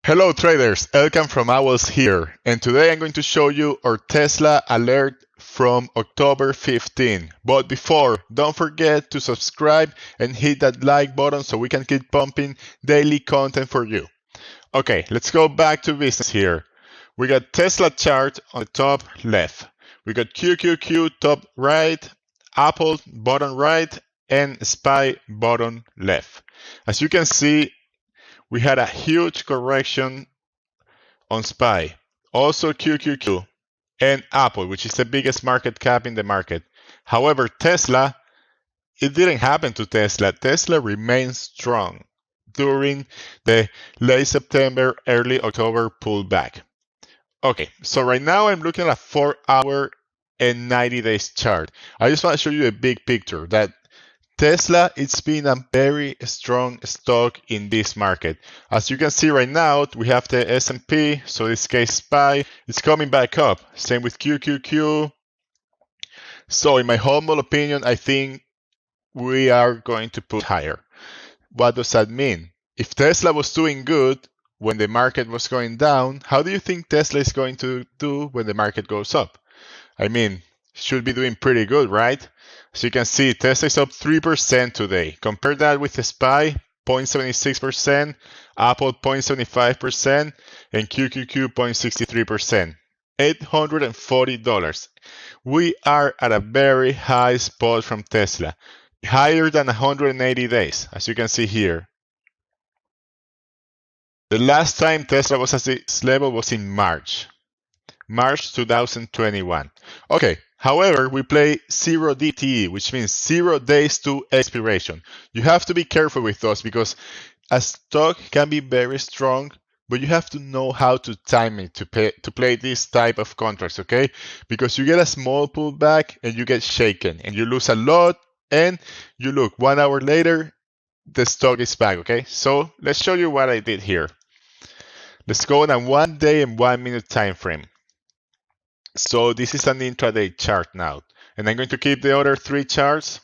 Hello traders, Elkan from Owls here, and today I'm going to show you our Tesla alert from October 15. But before, don't forget to subscribe and hit that like button so we can keep pumping daily content for you. Okay, let's go back to business here. We got Tesla chart on the top left. We got QQQ top right, Apple bottom right, and SPY bottom left. As you can see, we had a huge correction on SPY, also QQQ, and Apple, which is the biggest market cap in the market. However, Tesla, it didn't happen to Tesla. Tesla remains strong during the late September, early October pullback. Okay, so right now I'm looking at a 4-hour and 90 days chart. I just want to show you a big picture that Tesla, it's been a very strong stock in this market. As you can see right now, we have the S&P, so in this case SPY, it's coming back up. Same with QQQ. So in my humble opinion, I think we are going to put higher. What does that mean? If Tesla was doing good when the market was going down, how do you think Tesla is going to do when the market goes up? I mean, should be doing pretty good, right? So you can see Tesla is up 3% today. Compare that with the SPY, 0.76%, Apple 0.75%, and QQQ 0.63%. $840. We are at a very high spot from Tesla, higher than 180 days, as you can see here. The last time Tesla was at this level was in March 2021. Okay, however, we play 0 DTE, which means 0 days to expiration. You have to be careful with those because a stock can be very strong, but you have to know how to time it to play this type of contracts, okay? Because you get a small pullback and you get shaken and you lose a lot, and you look 1 hour later, the stock is back, okay? So let's show you what I did here. Let's go on a 1 day and 1 minute time frame. So this is an intraday chart now, and I'm going to keep the other 3 charts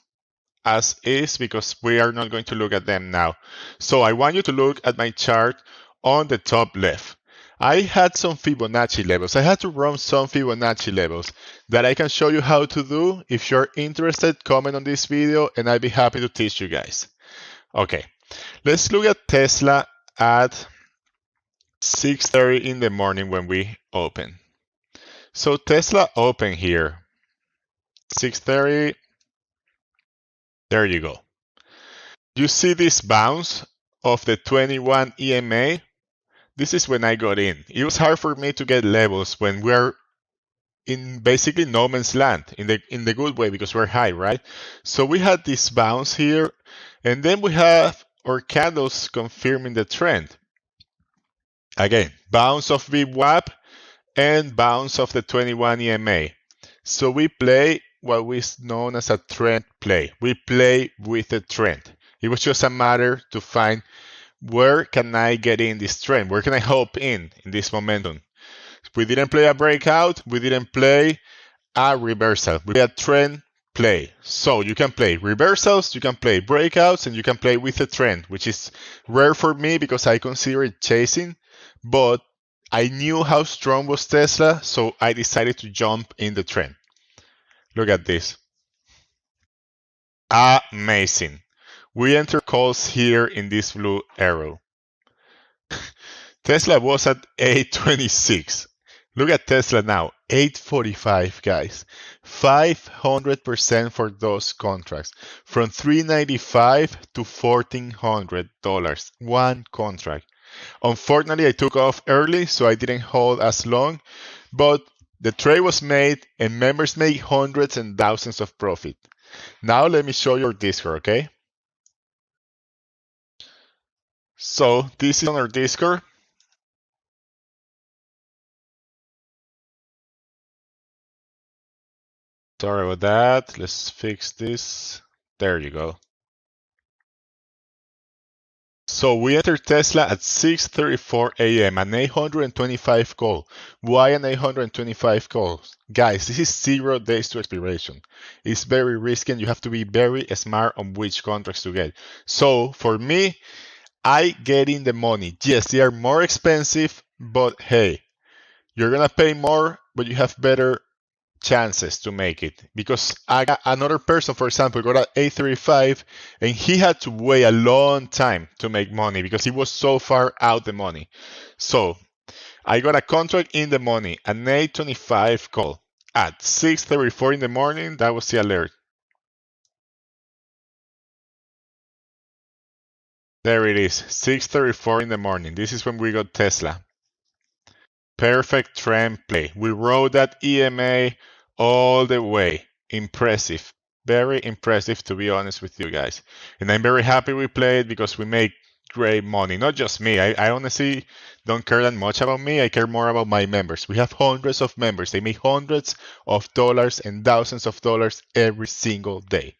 as is because we are not going to look at them now. So I want you to look at my chart on the top left. I had some Fibonacci levels. I had to run some Fibonacci levels that I can show you how to do. If you're interested, comment on this video and I'd be happy to teach you guys. Okay, let's look at Tesla at 6:30 in the morning when we open. So Tesla open here, 6:30, there you go. You see this bounce of the 21 EMA? This is when I got in. It was hard for me to get levels when we're in basically no man's land, in the good way, because we're high, right? So we had this bounce here, and then we have our candles confirming the trend. Again, bounce of VWAP, and bounce of the 21 EMA. So we play what is known as a trend play. We play with the trend. It was just a matter to find where can I get in this trend? Where can I hop in this momentum? We didn't play a breakout. We didn't play a reversal. We played a trend play. So you can play reversals, you can play breakouts, and you can play with the trend, which is rare for me because I consider it chasing, but I knew how strong was Tesla, so I decided to jump in the trend. Look at this. Amazing. We enter calls here in this blue arrow. Tesla was at 826. Look at Tesla now, 845, guys. 500% for those contracts. From $395 to $1,400. One contract. Unfortunately, I took off early, so I didn't hold as long, but the trade was made and members made hundreds and thousands of profit. Now let me show you our Discord, okay? So this is on our Discord. Sorry about that. Let's fix this. There you go. So we entered Tesla at 6:34 a.m. an 825 call. Why an 825 call? Guys, this is 0 days to expiration. It's very risky and you have to be very smart on which contracts to get. So for me, I getting the money. Yes, they are more expensive, but hey, you're gonna pay more, but you have better chances to make it. Because I got another person, for example, got an 835, and he had to wait a long time to make money because he was so far out the money. So I got a contract in the money, an 825 call at 6:34 in the morning. That was the alert. There it is, 6:34 in the morning. This is when we got Tesla. Perfect trend play. We rode that EMA all the way. Impressive. Very impressive, to be honest with you guys. And I'm very happy we played because we make great money. Not just me. I honestly don't care that much about me. I care more about my members. We have hundreds of members. They make hundreds of dollars and thousands of dollars every single day.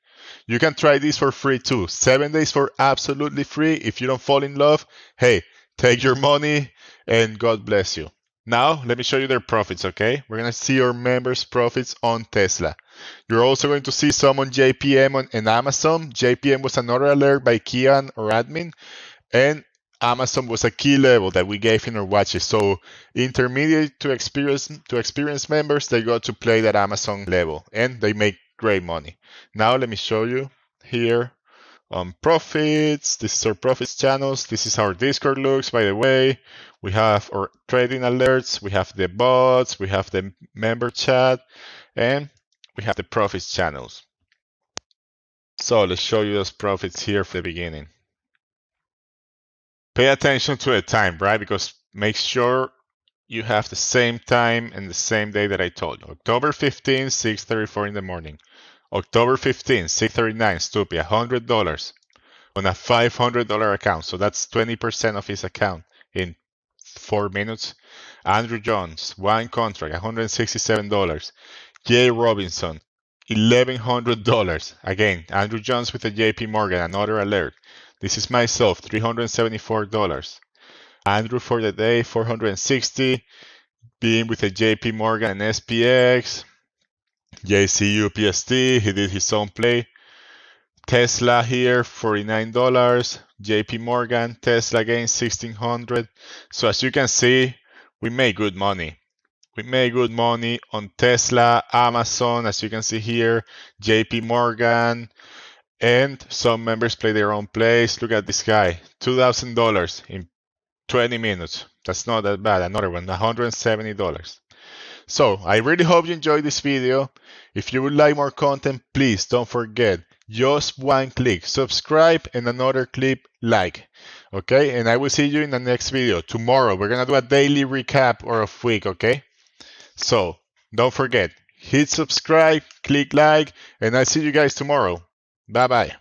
You can try this for free too. 7 days for absolutely free. If you don't fall in love, hey, take your money and God bless you. Now, let me show you their profits, okay? We're going to see our members' profits on Tesla. You're also going to see some on JPM and Amazon. JPM was another alert by Kian or admin, and Amazon was a key level that we gave in our watches. So intermediate to experienced members, they got to play that Amazon level, and they make great money. Now, let me show you here profits. This is our profits channels. This is how our Discord looks, by the way. We have our trading alerts. We have the bots. We have the member chat. And we have the profits channels. So let's show you those profits here from the beginning. Pay attention to the time, right? Because make sure you have the same time and the same day that I told you. October 15, 6:34 in the morning. October 15, 6:39, stupid, $100 on a $500 account. So that's 20% of his account in 4 minutes. Andrew Jones, one contract, $167. Jay Robinson, $1,100. Again, Andrew Jones with the JP Morgan, another alert. This is myself, $374. Andrew for the day, 460. Being with the JP Morgan and SPX. JCU PST, he did his own play. Tesla here, $49. JP Morgan, Tesla again, 1600. So as you can see, we made good money. We made good money on Tesla, Amazon, as you can see here, JP Morgan, and some members play their own plays. Look at this guy, $2,000 in 20 minutes. That's not that bad. Another one, $170. So I really hope you enjoyed this video. If you would like more content, please don't forget, just one click, subscribe, and another click, like. Okay, and I will see you in the next video. Tomorrow, we're gonna do a daily recap or a week, okay? So don't forget, hit subscribe, click like, and I'll see you guys tomorrow. Bye bye.